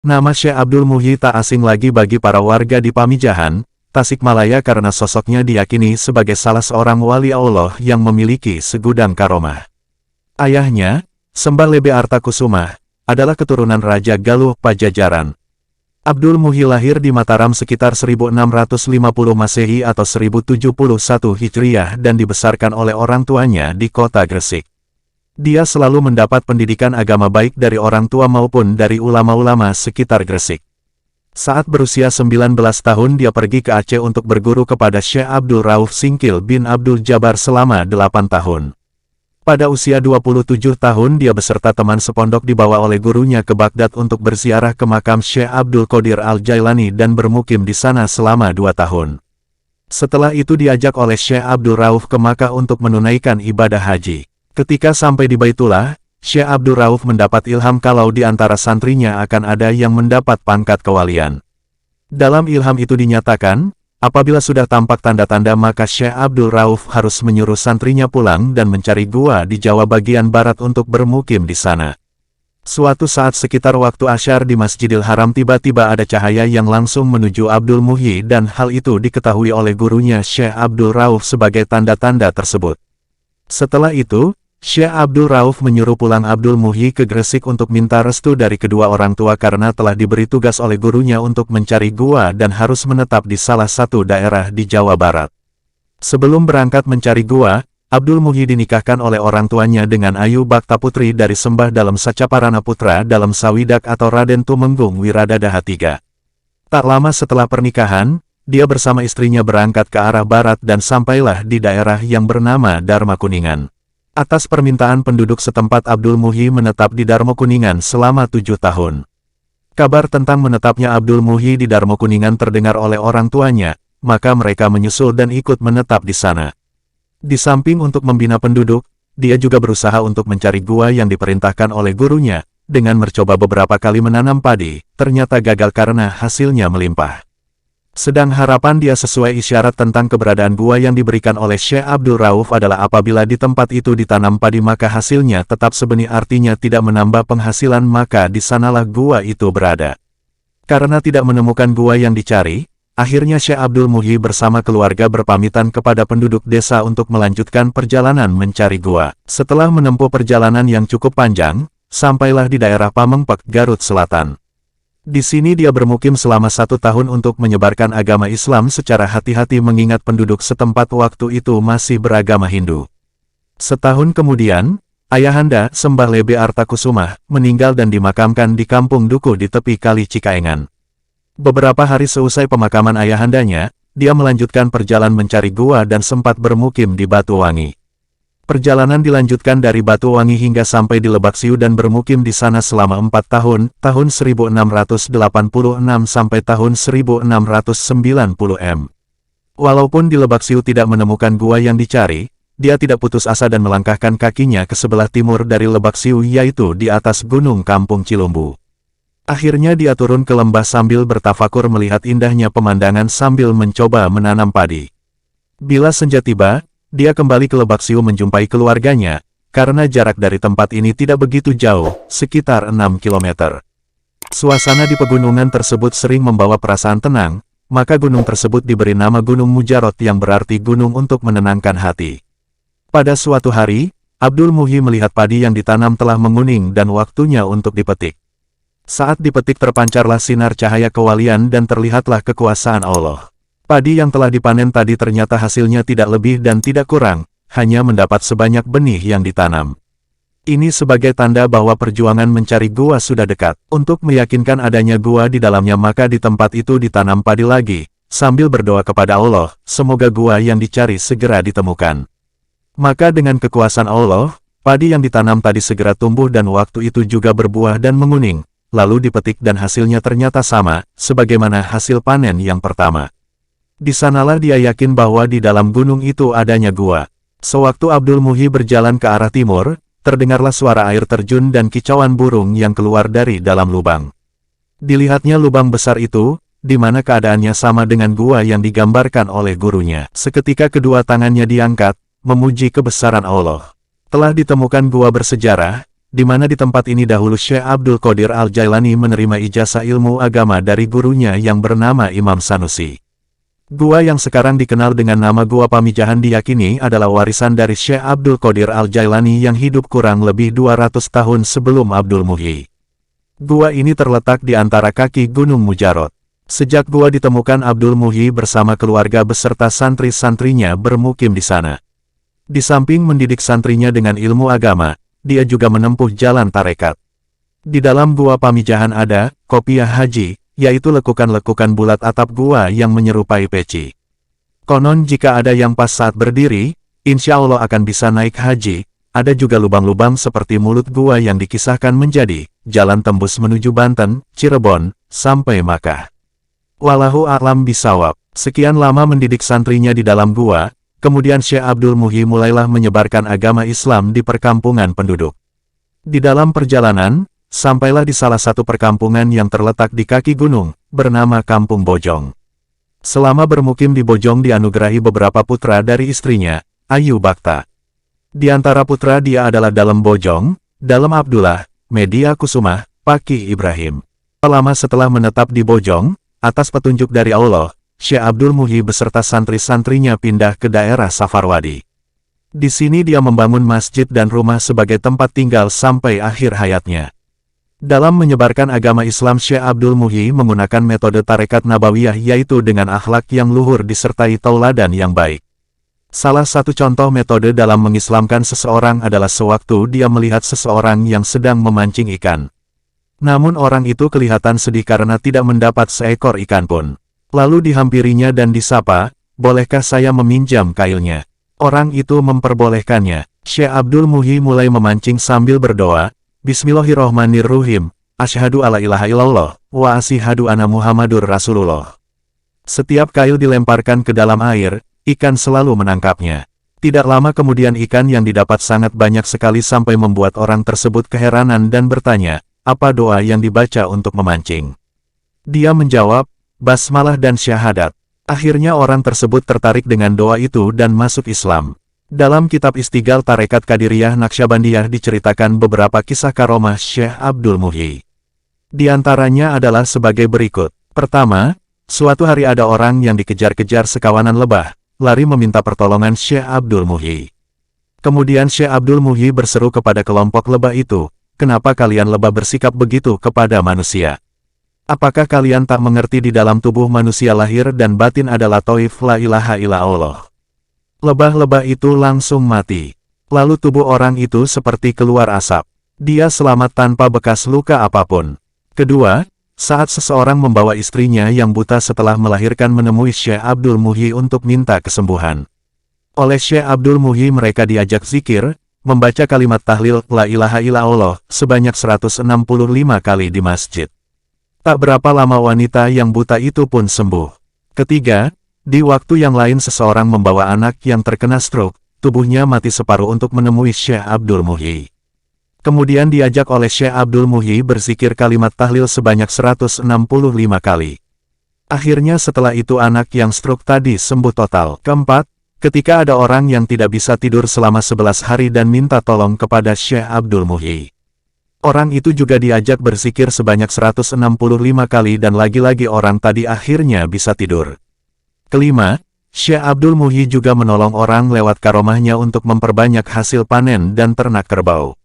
Nama Syekh Abdul Muhyi tak asing lagi bagi para warga di Pamijahan, Tasikmalaya karena sosoknya diyakini sebagai salah seorang wali Allah yang memiliki segudang karomah. Ayahnya, Sembah Lebe Artakusumah, adalah keturunan Raja Galuh Pajajaran. Abdul Muhyi lahir di Mataram sekitar 1650 Masehi atau 1071 Hijriah dan dibesarkan oleh orang tuanya di kota Gresik. Dia selalu mendapat pendidikan agama baik dari orang tua maupun dari ulama-ulama sekitar Gresik. Saat berusia 19 tahun dia pergi ke Aceh untuk berguru kepada Syekh Abdul Rauf Singkil bin Abdul Jabbar selama 8 tahun. Pada usia 27 tahun dia beserta teman sepondok dibawa oleh gurunya ke Baghdad untuk berziarah ke makam Syekh Abdul Qadir Al-Jailani dan bermukim di sana selama 2 tahun. Setelah itu diajak oleh Syekh Abdul Rauf ke Makkah untuk menunaikan ibadah haji. Ketika sampai di Baitullah, Syekh Abdul Rauf mendapat ilham kalau di antara santrinya akan ada yang mendapat pangkat kewalian. Dalam ilham itu dinyatakan, apabila sudah tampak tanda-tanda maka Syekh Abdul Rauf harus menyuruh santrinya pulang dan mencari gua di Jawa bagian barat untuk bermukim di sana. Suatu saat sekitar waktu asyar di Masjidil Haram tiba-tiba ada cahaya yang langsung menuju Abdul Muhyi dan hal itu diketahui oleh gurunya Syekh Abdul Rauf sebagai tanda-tanda tersebut. Setelah itu, Syekh Abdul Rauf menyuruh pulang Abdul Muhyi ke Gresik untuk minta restu dari kedua orang tua karena telah diberi tugas oleh gurunya untuk mencari gua dan harus menetap di salah satu daerah di Jawa Barat. Sebelum berangkat mencari gua, Abdul Muhyi dinikahkan oleh orang tuanya dengan Ayu Bakta Putri dari Sembah Dalem Sacaparana Putra Dalem Sawidak atau Raden Tumenggung Wiradadaha III. Tak lama setelah pernikahan, dia bersama istrinya berangkat ke arah barat dan sampailah di daerah yang bernama Dharma Kuningan. Atas permintaan penduduk setempat Abdul Muhyi menetap di Dharma Kuningan selama 7 tahun. Kabar tentang menetapnya Abdul Muhyi di Dharma Kuningan terdengar oleh orang tuanya, maka mereka menyusul dan ikut menetap di sana. Di samping untuk membina penduduk, dia juga berusaha untuk mencari gua yang diperintahkan oleh gurunya, dengan mencoba beberapa kali menanam padi, ternyata gagal karena hasilnya melimpah. Sedang harapan dia sesuai isyarat tentang keberadaan gua yang diberikan oleh Syekh Abdul Rauf adalah apabila di tempat itu ditanam padi maka hasilnya tetap sebenih artinya tidak menambah penghasilan maka di sanalah gua itu berada. Karena tidak menemukan gua yang dicari, akhirnya Syekh Abdul Muhyi bersama keluarga berpamitan kepada penduduk desa untuk melanjutkan perjalanan mencari gua. Setelah menempuh perjalanan yang cukup panjang, sampailah di daerah Pamengpek, Garut Selatan. Di sini dia bermukim selama 1 tahun untuk menyebarkan agama Islam secara hati-hati mengingat penduduk setempat waktu itu masih beragama Hindu. Setahun kemudian, ayahanda, Sembah Lebe Artakusumah, meninggal dan dimakamkan di kampung Dukuh di tepi Kali Cikaengan. Beberapa hari seusai pemakaman ayahandanya, dia melanjutkan perjalanan mencari gua dan sempat bermukim di Batuwangi. Perjalanan dilanjutkan dari Batuwangi hingga sampai di Lebak Siu dan bermukim di sana selama 4 tahun, tahun 1686 sampai tahun 1690 m. Walaupun di Lebak Siu tidak menemukan gua yang dicari, dia tidak putus asa dan melangkahkan kakinya ke sebelah timur dari Lebak Siu yaitu di atas Gunung Kampung Cilumbu. Akhirnya dia turun ke lembah sambil bertafakur melihat indahnya pemandangan sambil mencoba menanam padi. Bila senja tiba, dia kembali ke Lebak Siu menjumpai keluarganya, karena jarak dari tempat ini tidak begitu jauh, sekitar 6 km. Suasana di pegunungan tersebut sering membawa perasaan tenang, maka gunung tersebut diberi nama Gunung Mujarot yang berarti gunung untuk menenangkan hati. Pada suatu hari, Abdul Muhyi melihat padi yang ditanam telah menguning dan waktunya untuk dipetik. Saat dipetik terpancarlah sinar cahaya kewalian dan terlihatlah kekuasaan Allah. Padi yang telah dipanen tadi ternyata hasilnya tidak lebih dan tidak kurang, hanya mendapat sebanyak benih yang ditanam. Ini sebagai tanda bahwa perjuangan mencari gua sudah dekat. Untuk meyakinkan adanya gua di dalamnya maka di tempat itu ditanam padi lagi, sambil berdoa kepada Allah, semoga gua yang dicari segera ditemukan. Maka dengan kekuasaan Allah, padi yang ditanam tadi segera tumbuh dan waktu itu juga berbuah dan menguning, lalu dipetik dan hasilnya ternyata sama, sebagaimana hasil panen yang pertama. Di sanalah dia yakin bahwa di dalam gunung itu adanya gua. Sewaktu Abdul Muhyi berjalan ke arah timur, terdengarlah suara air terjun dan kicauan burung yang keluar dari dalam lubang. Dilihatnya lubang besar itu, di mana keadaannya sama dengan gua yang digambarkan oleh gurunya. Seketika kedua tangannya diangkat, memuji kebesaran Allah. Telah ditemukan gua bersejarah, di mana di tempat ini dahulu Syekh Abdul Qadir Al-Jailani menerima ijazah ilmu agama dari gurunya yang bernama Imam Sanusi. Gua yang sekarang dikenal dengan nama Gua Pamijahan diyakini adalah warisan dari Syekh Abdul Qadir Al-Jailani yang hidup kurang lebih 200 tahun sebelum Abdul Muhyi. Gua ini terletak di antara kaki Gunung Mujarot. Sejak gua ditemukan, Abdul Muhyi bersama keluarga beserta santri-santrinya bermukim di sana. Di samping mendidik santrinya dengan ilmu agama, dia juga menempuh jalan tarekat. Di dalam Gua Pamijahan ada kopiah haji, yaitu lekukan-lekukan bulat atap gua yang menyerupai peci. Konon jika ada yang pas saat berdiri, insya Allah akan bisa naik haji. Ada juga lubang-lubang seperti mulut gua yang dikisahkan menjadi jalan tembus menuju Banten, Cirebon, sampai Makkah. Wallahu a'lam bishawab. Sekian lama mendidik santrinya di dalam gua, kemudian Syekh Abdul Muhyi mulailah menyebarkan agama Islam di perkampungan penduduk. Di dalam perjalanan, sampailah di salah satu perkampungan yang terletak di kaki gunung, bernama Kampung Bojong. Selama bermukim di Bojong dianugerahi beberapa putra dari istrinya, Ayu Bakta. Di antara putra dia adalah Dalem Bojong, Dalem Abdullah, Media Kusumah, Paki Ibrahim. Lama setelah menetap di Bojong, atas petunjuk dari Allah, Syekh Abdul Muhyi beserta santri-santrinya pindah ke daerah Safarwadi. Di sini dia membangun masjid dan rumah sebagai tempat tinggal sampai akhir hayatnya. Dalam menyebarkan agama Islam, Syekh Abdul Muhyi menggunakan metode tarekat nabawiyah, yaitu dengan akhlak yang luhur disertai tauladan yang baik. Salah satu contoh metode dalam mengislamkan seseorang adalah sewaktu dia melihat seseorang yang sedang memancing ikan. Namun orang itu kelihatan sedih karena tidak mendapat seekor ikan pun. Lalu dihampirinya dan disapa, "Bolehkah saya meminjam kailnya?" Orang itu memperbolehkannya. Syekh Abdul Muhyi mulai memancing sambil berdoa, "Bismillahirrohmanirrohim, asyhadu alla ilaha illallah, wa asyhadu anna Muhammadur Rasulullah." Setiap kail dilemparkan ke dalam air, ikan selalu menangkapnya. Tidak lama kemudian ikan yang didapat sangat banyak sekali sampai membuat orang tersebut keheranan dan bertanya, apa doa yang dibaca untuk memancing? Dia menjawab, basmalah dan syahadat. Akhirnya orang tersebut tertarik dengan doa itu dan masuk Islam. Dalam kitab Istighal Tarekat Qadiriyah Naqsyabandiyah diceritakan beberapa kisah karomah Syekh Abdul Muhyi. Di antaranya adalah sebagai berikut. Pertama, suatu hari ada orang yang dikejar-kejar sekawanan lebah, lari meminta pertolongan Syekh Abdul Muhyi. Kemudian Syekh Abdul Muhyi berseru kepada kelompok lebah itu, "Kenapa kalian lebah bersikap begitu kepada manusia? Apakah kalian tak mengerti di dalam tubuh manusia lahir dan batin adalah Tauhid la ilaha illallah?" Lebah-lebah itu langsung mati. Lalu tubuh orang itu seperti keluar asap. Dia selamat tanpa bekas luka apapun. Kedua, saat seseorang membawa istrinya yang buta setelah melahirkan menemui Syekh Abdul Muhyi untuk minta kesembuhan. Oleh Syekh Abdul Muhyi mereka diajak zikir, membaca kalimat tahlil la ilaha illallah sebanyak 165 kali di masjid. Tak berapa lama wanita yang buta itu pun sembuh. Ketiga, di waktu yang lain seseorang membawa anak yang terkena stroke, tubuhnya mati separuh untuk menemui Syekh Abdul Muhyi. Kemudian diajak oleh Syekh Abdul Muhyi berzikir kalimat tahlil sebanyak 165 kali. Akhirnya setelah itu anak yang stroke tadi sembuh total. Keempat, ketika ada orang yang tidak bisa tidur selama 11 hari dan minta tolong kepada Syekh Abdul Muhyi. Orang itu juga diajak berzikir sebanyak 165 kali dan lagi-lagi orang tadi akhirnya bisa tidur. Kelima, Syekh Abdul Muhyi juga menolong orang lewat karomahnya untuk memperbanyak hasil panen dan ternak kerbau.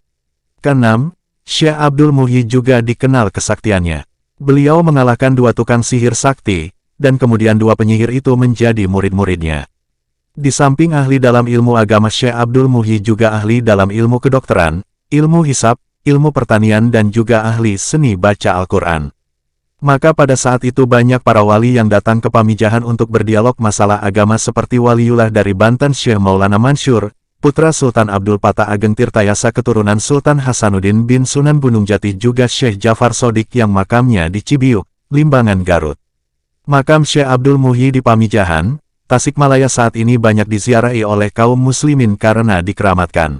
Keenam, Syekh Abdul Muhyi juga dikenal kesaktiannya. Beliau mengalahkan 2 tukang sihir sakti, dan kemudian 2 penyihir itu menjadi murid-muridnya. Di samping ahli dalam ilmu agama, Syekh Abdul Muhyi juga ahli dalam ilmu kedokteran, ilmu hisab, ilmu pertanian dan juga ahli seni baca Al-Quran. Maka pada saat itu banyak para wali yang datang ke Pamijahan untuk berdialog masalah agama seperti waliullah dari Banten Syekh Maulana Mansur, putra Sultan Abdul Patah Ageng Tirtayasa keturunan Sultan Hasanuddin bin Sunan Gunung Jati, juga Syekh Jafar Sodik yang makamnya di Cibiuk, Limbangan, Garut. Makam Syekh Abdul Muhyi di Pamijahan, Tasikmalaya saat ini banyak diziarahi oleh kaum muslimin karena dikeramatkan.